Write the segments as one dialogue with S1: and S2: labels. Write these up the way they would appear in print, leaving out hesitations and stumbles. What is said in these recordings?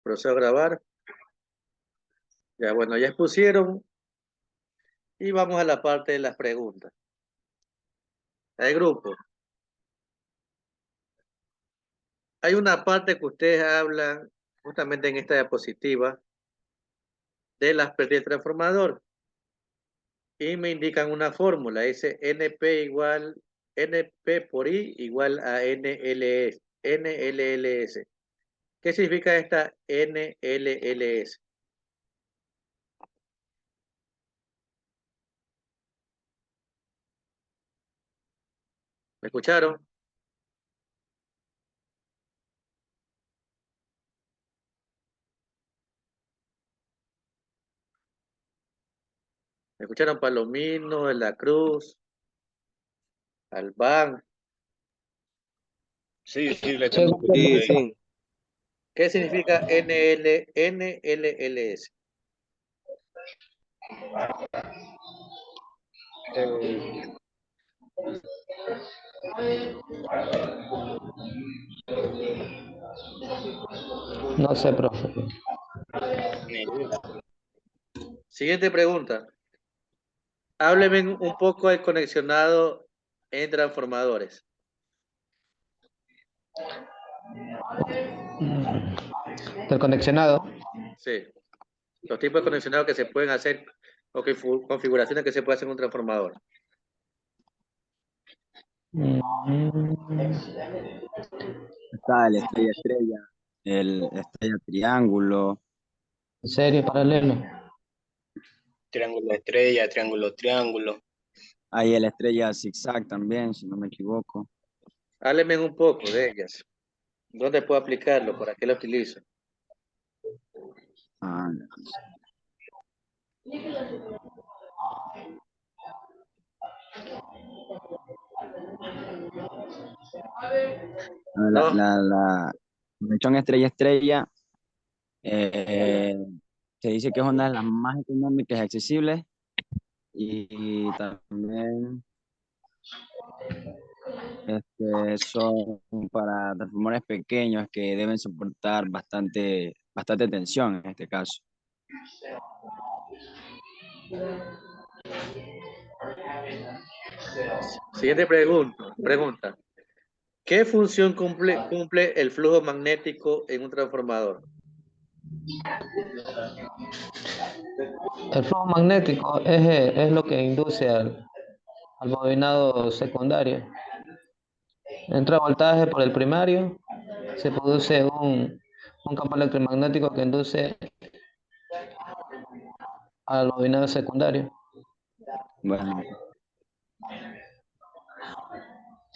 S1: Procedo a grabar. Ya, bueno, ya expusieron. Y vamos a la parte de las preguntas. El grupo. Hay una parte que ustedes hablan justamente en esta diapositiva de las pérdidas del transformador. Y me indican una fórmula. Dice NP por I igual a NLLS. ¿Qué significa esta NLLS? ¿Me escucharon? ¿Me escucharon? Palomino, de la Cruz, Albán.
S2: Sí, le estamos escuchando
S3: Sí,
S2: ahí.
S3: sí.
S1: ¿Qué significa NLLS?
S4: No sé, profe.
S1: Siguiente pregunta. Hábleme un poco del conexionado en transformadores.
S4: Del conexionado.
S1: Sí. Los tipos de conexionados que se pueden hacer o configuraciones que se pueden hacer en un transformador.
S3: Está el estrella, el estrella triángulo.
S4: Serie paralelo.
S2: Triángulo estrella, triángulo, triángulo.
S3: Hay el estrella zigzag también, si no me equivoco.
S1: Hábleme un poco de ellas. ¿Dónde puedo aplicarlo? ¿Para qué lo utilizo?
S3: Ah,
S1: No,
S3: la conexión estrella-estrella se dice que es una de las más económicas y accesibles y también son para transformadores pequeños que deben soportar bastante tensión en este caso.
S1: siguiente pregunta. ¿Qué función cumple el flujo magnético en un transformador?
S4: El flujo magnético es lo que induce al bobinado secundario. Entra voltaje por el primario, se produce un campo electromagnético que induce al bobinado secundario.
S3: Bueno,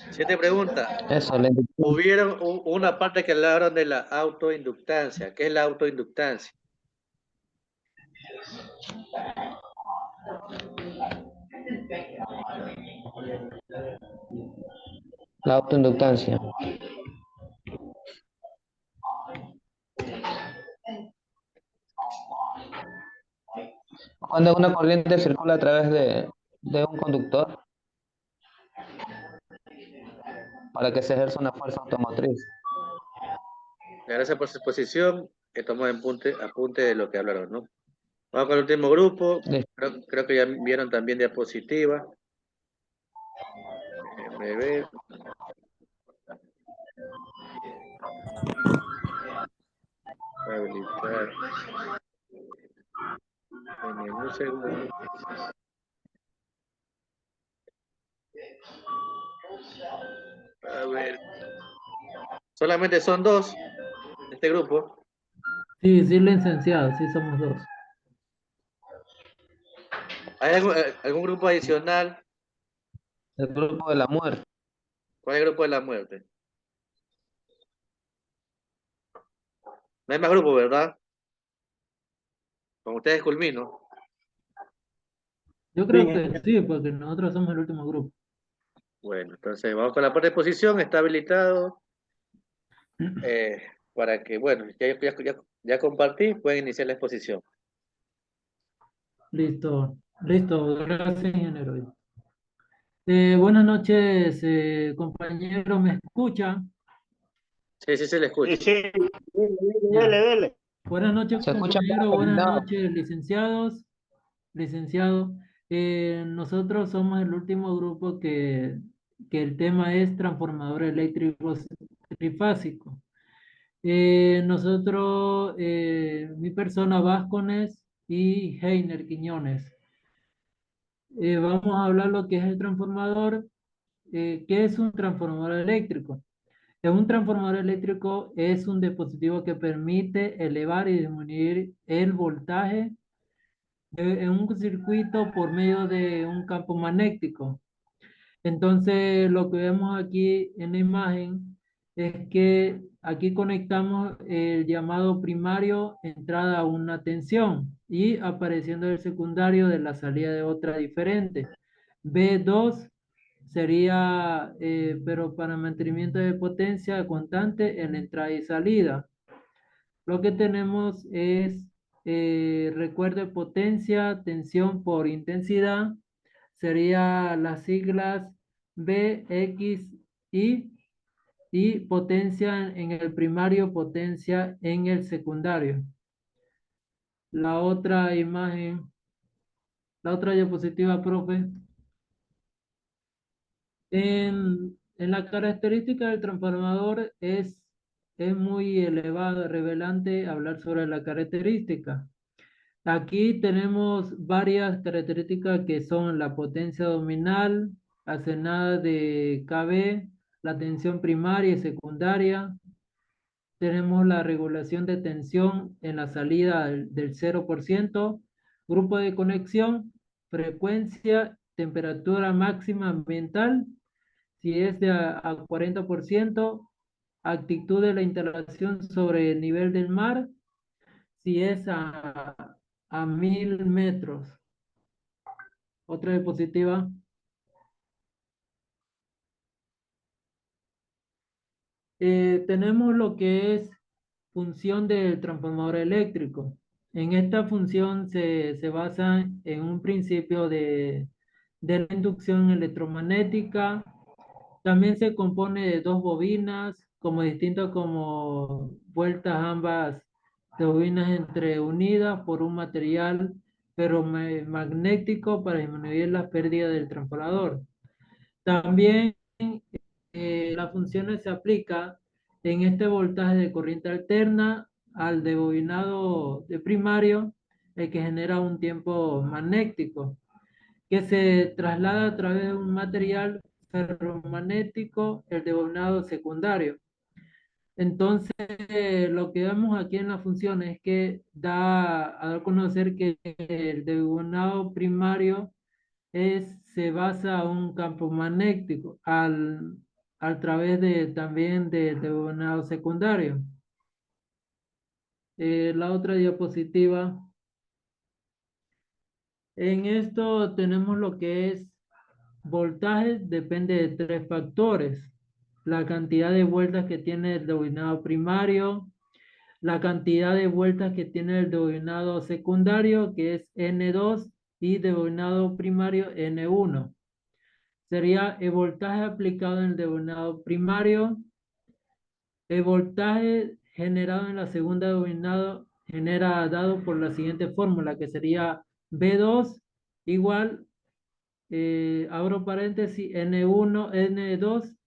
S1: Siguiente pregunta.
S4: Eso, la inducción.
S1: Hubieron una parte que hablaron de la autoinductancia. ¿Qué es la autoinductancia?
S4: La autoinductancia. Cuando una corriente circula a través de un conductor para que se ejerza una fuerza automotriz.
S1: Gracias por su exposición. Que tomó en apunte de lo que hablaron, ¿no? Vamos con el último grupo. Creo que ya vieron también diapositiva. Déjenme ver. Habilitar. En un segundo. A ver. Solamente son dos de este grupo.
S5: Sí, sí, licenciado, sí somos dos.
S1: ¿Hay algún grupo adicional?
S4: El grupo de la muerte.
S1: ¿Cuál es el grupo de la muerte? No hay más grupos, ¿verdad? Con ustedes culmino.
S5: Yo creo que sí, porque nosotros somos el último grupo.
S1: Bueno, entonces vamos con la parte de exposición. Está habilitado para que, bueno, ya compartí, pueden iniciar la exposición.
S5: Listo, listo, gracias, ingeniero. Buenas noches, compañero, ¿me escuchan?
S1: Sí, sí, se le escucha.
S2: Sí, sí,
S5: Ya.
S2: dele.
S5: Buenas noches,
S4: Se escucha
S5: compañeros.
S4: poco,
S5: Buenas
S4: no.
S5: noches, licenciados. Licenciado, nosotros somos el último grupo que el tema es transformador eléctrico trifásico. Nosotros, mi persona, Vázquez y Heiner Quiñones. Vamos a hablar lo que es el transformador. ¿Qué es un transformador eléctrico? Un transformador eléctrico es un dispositivo que permite elevar y disminuir el voltaje en un circuito por medio de un campo magnético. Entonces, lo que vemos aquí en la imagen es que aquí conectamos el llamado primario entrada a una tensión y apareciendo el secundario de la salida de otra diferente. B2 sería, pero para mantenimiento de potencia constante en entrada y salida. Lo que tenemos es recuerdo de potencia, tensión por intensidad, sería las siglas B, X, y potencia en el primario, potencia en el secundario. La otra imagen, la otra diapositiva, profe. En la característica del transformador es muy elevado, revelante hablar sobre la característica. Aquí tenemos varias características que son la potencia nominal, acenada de KB, la tensión primaria y secundaria. Tenemos la regulación de tensión en la salida del 0%, grupo de conexión, frecuencia, temperatura máxima ambiental, si es de a 40%, actitud de la instalación sobre el nivel del mar, si es a 1000 metros. Otra diapositiva. Tenemos lo que es función del transformador eléctrico. En esta función se basa en un principio de la inducción electromagnética. También se compone de dos bobinas, como distintas como vueltas ambas de bobinas entre unidas por un material magnético para disminuir las pérdidas del transformador. También las funciones se aplica en este voltaje de corriente alterna al de bobinado de primario, el que genera un tiempo magnético, que se traslada a través de un material ferromagnético, el de bobinado secundario. Entonces, lo que vemos aquí en la función es que da a dar a conocer que el de bobinado primario se basa en un campo magnético a través también de bobinado secundario. La otra diapositiva. En esto tenemos lo que es voltaje, depende de tres factores. La cantidad de vueltas que tiene el bobinado primario, la cantidad de vueltas que tiene el bobinado secundario, que es N2, y de bobinado primario N1. Sería el voltaje aplicado en el bobinado primario, el voltaje generado en la segunda bobinado genera dado por la siguiente fórmula, que sería B2 igual, abro paréntesis, N1, N2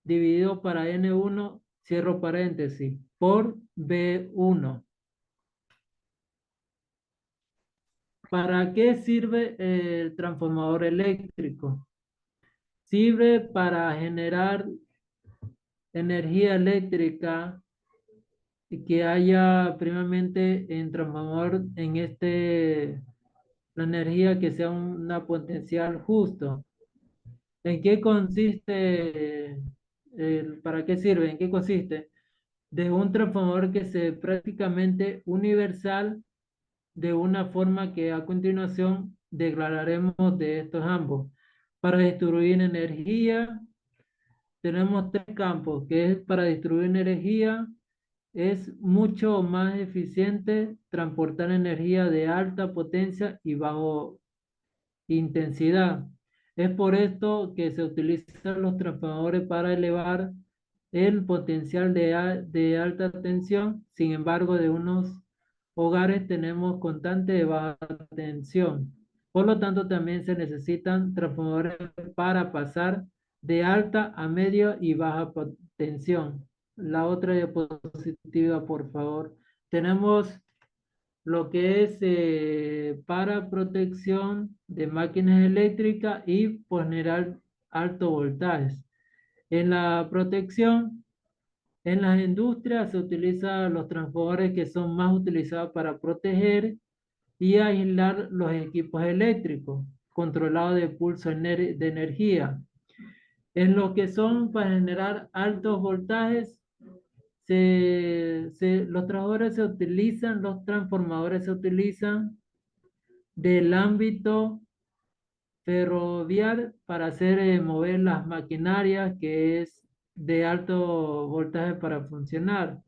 S5: dividido para N1, cierro paréntesis, por B1. ¿Para qué sirve el transformador eléctrico? Sirve para generar energía eléctrica que haya primeramente en transformador la energía que sea una potencial justo. ¿En qué consiste? ¿Para qué sirve? ¿En qué consiste? De un transformador que sea prácticamente universal de una forma que a continuación declararemos de estos ambos. Para distribuir energía, tenemos tres campos, que es para distribuir energía, es mucho más eficiente transportar energía de alta potencia y bajo intensidad. Es por esto que se utilizan los transformadores para elevar el potencial de alta tensión, sin embargo, de unos hogares tenemos constante de baja tensión. Por lo tanto, también se necesitan transformadores para pasar de alta a medio y baja tensión. La otra diapositiva, por favor. Tenemos lo que es para protección de máquinas eléctricas y por generar alto voltaje. En la protección, en las industrias se utilizan los transformadores que son más utilizados para proteger y aislar los equipos eléctricos controlados de pulso de energía. En lo que son para generar altos voltajes, los transformadores se utilizan del ámbito ferroviario para hacer mover las maquinarias que es de alto voltaje para funcionar,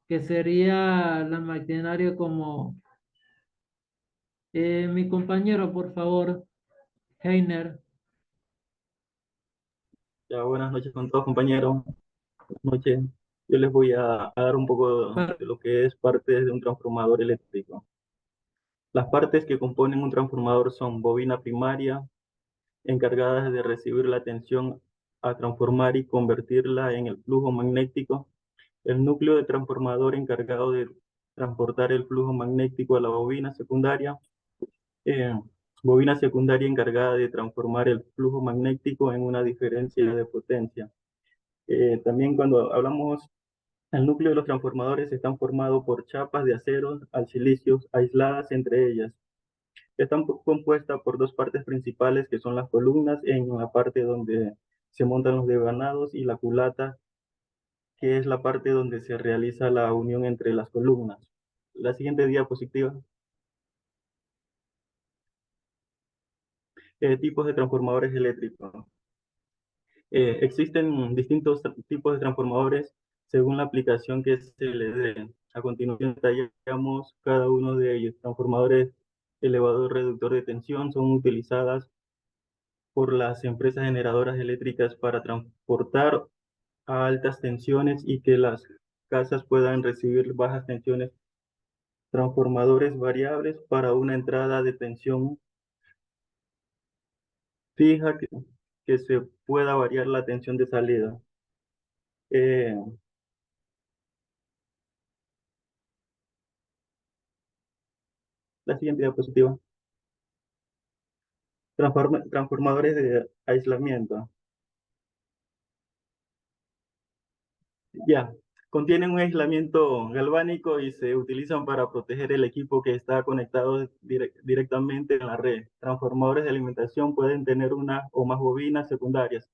S5: que sería la maquinaria como mi compañero, por favor, Heiner.
S6: Ya, buenas noches con todos, compañeros. Buenas noches. Yo les voy a dar un poco de lo que es parte de un transformador eléctrico. Las partes que componen un transformador son bobina primaria, encargadas de recibir la tensión a transformar y convertirla en el flujo magnético, el núcleo de transformador encargado de transportar el flujo magnético a la eh, bobina secundaria encargada de transformar el flujo magnético en una diferencia de potencia. También cuando hablamos, el núcleo de los transformadores están formados por chapas de acero al silicio aisladas entre ellas. Están compuestas por dos partes principales que son las columnas en la parte donde se montan los devanados y la culata, que es la parte donde se realiza la unión entre las columnas. La siguiente diapositiva. Tipos de transformadores eléctricos. Existen distintos tipos de transformadores según la aplicación que se le dé. A continuación detallamos cada uno de ellos. Transformadores elevador reductor de tensión son utilizadas por las empresas generadoras eléctricas para transportar a altas tensiones y que las casas puedan recibir bajas tensiones. Transformadores variables para una entrada de tensión fija que se pueda variar la tensión de salida. Eh, la siguiente diapositiva. Transformadores de aislamiento. Ya, contienen un aislamiento galvánico y se utilizan para proteger el equipo que está conectado directamente en la red. Transformadores de alimentación pueden tener una o más bobinas secundarias.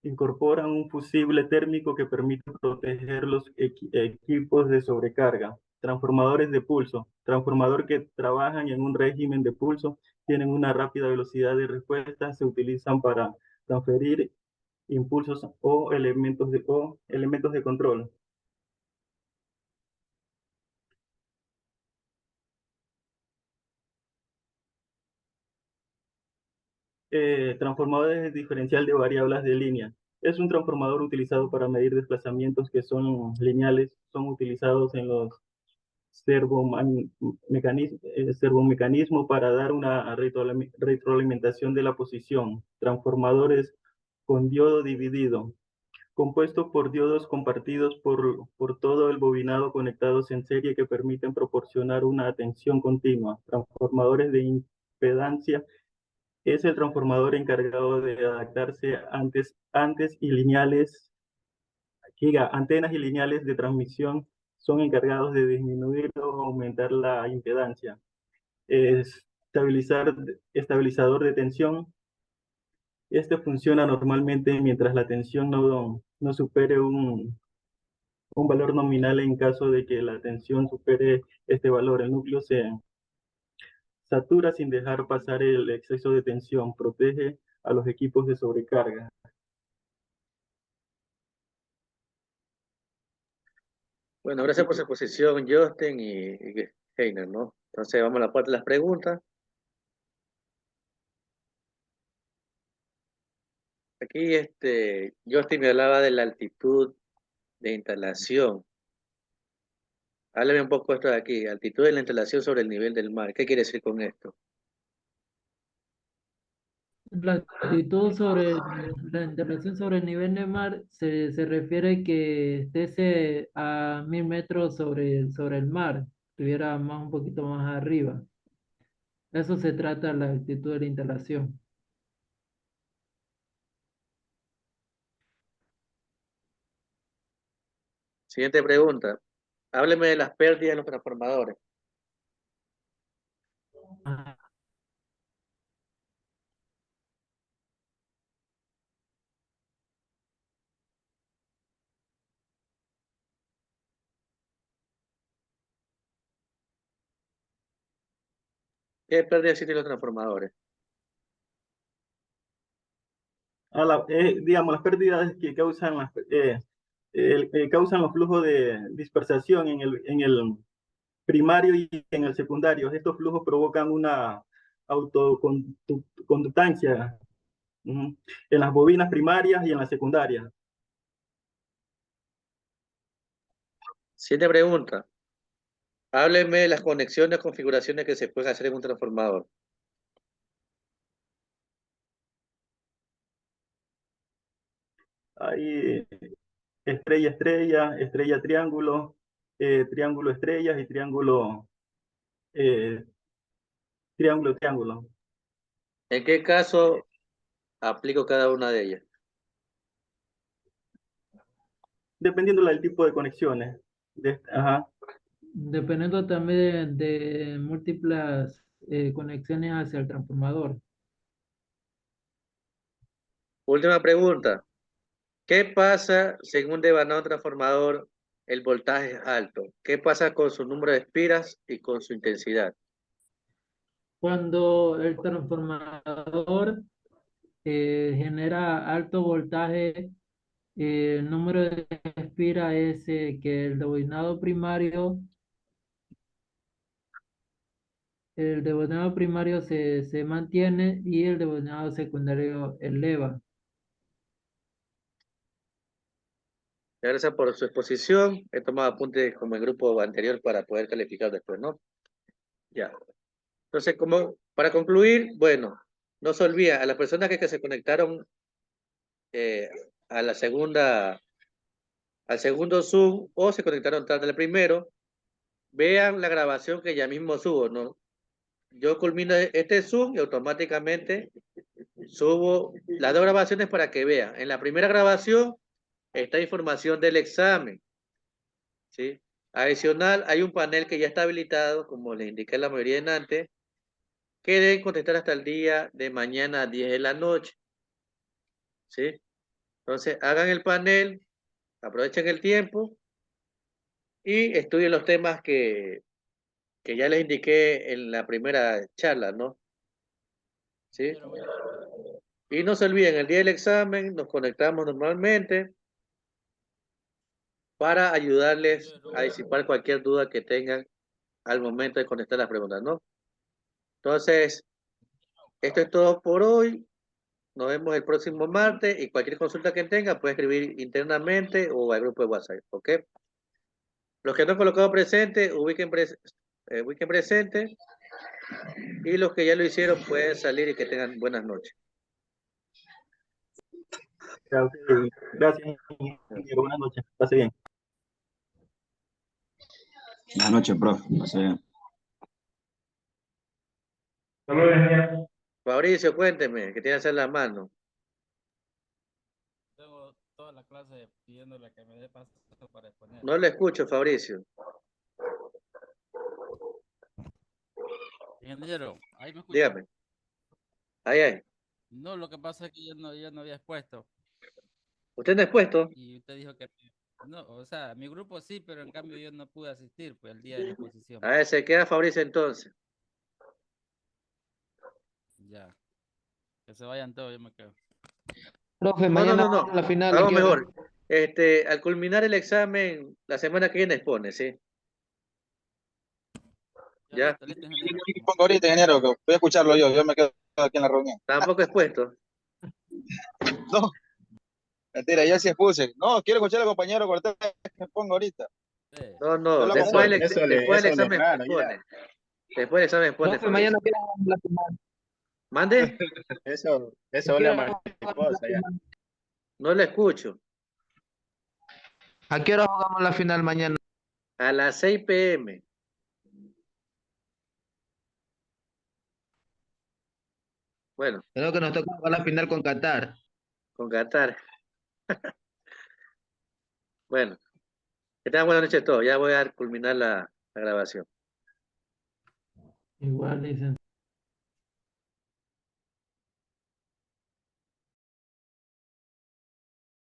S6: Incorporan un fusible térmico que permite proteger los equipos de sobrecarga. Transformadores de pulso. Transformador que trabajan en un régimen de pulso, tienen una rápida velocidad de respuesta, se utilizan para transferir impulsos o elementos de control. Transformadores de diferencial de variables de línea. Es un transformador utilizado para medir desplazamientos que son lineales, son utilizados en los servomecanismo para dar una retroalimentación de la posición. Transformadores con diodo dividido, compuestos por diodos compartidos por todo el bobinado conectados en serie que permiten proporcionar una tensión continua. Transformadores de impedancia es el transformador encargado de adaptarse antes y lineales. Antenas y lineales de transmisión son encargados de disminuir o aumentar la impedancia. Estabilizador de tensión. Este funciona normalmente mientras la tensión no supere un valor nominal. En caso de que la tensión supere este valor, el núcleo se satura sin dejar pasar el exceso de tensión. Protege a los equipos de sobrecarga.
S1: Bueno, gracias por su exposición, Justin y Heiner, ¿no? Entonces vamos a la parte de las preguntas. Aquí Justin me hablaba de la altitud de instalación. Háblame un poco esto de aquí, altitud de la instalación sobre el nivel del mar. ¿Qué quiere decir con esto?
S5: La altitud sobre la interacción sobre el nivel del mar se refiere que esté a 1000 metros sobre el mar, estuviera más un poquito más arriba. Eso se trata la altitud de la instalación.
S1: Siguiente pregunta. Hábleme de las pérdidas de los transformadores.
S5: Ah,
S1: ¿Qué pérdidas tienen los transformadores?
S6: Digamos, las pérdidas que causan, causan los flujos de dispersación en el primario y en el secundario. Estos flujos provocan una autoconductancia en las bobinas primarias y en las secundarias.
S1: Siguiente pregunta. Hábleme de las conexiones, configuraciones que se pueden hacer en un transformador.
S6: Hay estrella, estrella, estrella, triángulo, triángulo, estrellas y triángulo, triángulo, triángulo.
S1: ¿En qué caso aplico cada una de ellas?
S6: Dependiendo del tipo de conexiones. Ajá.
S5: dependiendo también de múltiples conexiones hacia el transformador.
S1: Última pregunta. ¿Qué pasa según un devanado transformador el voltaje es alto? ¿Qué pasa con su número de espiras y con su intensidad?
S5: Cuando el transformador genera alto voltaje, el número de espiras es que el bobinado primario se mantiene y el bobinado secundario eleva.
S1: Gracias por su exposición. He tomado apuntes como el grupo anterior para poder calificar después, ¿no? Ya. Entonces, para concluir, bueno, no se olvida, a las personas que se conectaron eh, a la segunda, al segundo Zoom o se conectaron tarde al primero, vean la grabación que ya mismo subo, ¿no? Yo culmino este Zoom y automáticamente subo las dos grabaciones para que vean. En la primera grabación está información del examen, ¿sí? Adicional, hay un panel que ya está habilitado, como les indiqué la mayoría en antes, que deben contestar hasta el día de mañana a 10 de la noche, ¿sí? Entonces, hagan el panel, aprovechen el tiempo y estudien los temas que ya les indiqué en la primera charla, ¿no? ¿Sí? Y no se olviden, el día del examen nos conectamos normalmente para ayudarles a disipar cualquier duda que tengan al momento de contestar las preguntas, ¿no? Entonces, esto es todo por hoy. Nos vemos el próximo martes y cualquier consulta que tenga puede escribir internamente o al grupo de WhatsApp, ¿ok? Los que no han colocado presente, ubiquen presente y los que ya lo hicieron pueden salir y que tengan buenas noches.
S6: Gracias, ingeniero. Buenas noches. Pase bien.
S3: Buenas noches, profe. No sé.
S1: Fabricio, cuénteme, que tiene que hacer la mano.
S7: Tengo toda la clase pidiéndole que me dé paso para exponer.
S1: No le escucho, Fabricio.
S7: Ingeniero, ahí me escucha.
S1: Dígame. Ahí.
S7: No, lo que pasa es que yo no había expuesto.
S1: ¿Usted no ha expuesto?
S7: Y usted dijo que no, o sea, mi grupo sí, pero en cambio yo no pude asistir pues el día de la exposición.
S1: A ver, se queda Fabricio entonces.
S7: Ya. Que se vayan todos, yo me quedo.
S4: Profe, mañana
S1: No.
S4: vamos a la final. ¿a
S1: Hagamos
S4: qué hora?
S1: mejor. Al culminar el examen, la semana que viene expone, ¿sí? Ya.
S7: Listo, ingeniero.
S8: Pongo ahorita, ingeniero, que voy a escucharlo yo me quedo aquí en la reunión.
S1: Tampoco expuesto.
S8: No, mentira, ya sí expuse. No, quiero escuchar al compañero Cortés, que pongo ahorita.
S1: No, no,
S8: Solo
S1: después,
S8: con-
S1: el, ex-
S2: eso le-
S1: después el
S2: eso le
S1: examen
S2: raro,
S1: pone. Después el examen pone.
S4: Profe, mañana quiero jugar la final.
S1: Mande,
S2: Eso ole a mariposa ya.
S1: no le escucho.
S4: ¿A qué hora jugamos la final mañana?
S1: A las 6 p.m. Bueno,
S4: Creo que nos toca jugar la final con Qatar.
S1: con Qatar. Bueno, que tengan buenas noches todos. Ya voy a culminar la grabación.
S5: Igual, licenciado.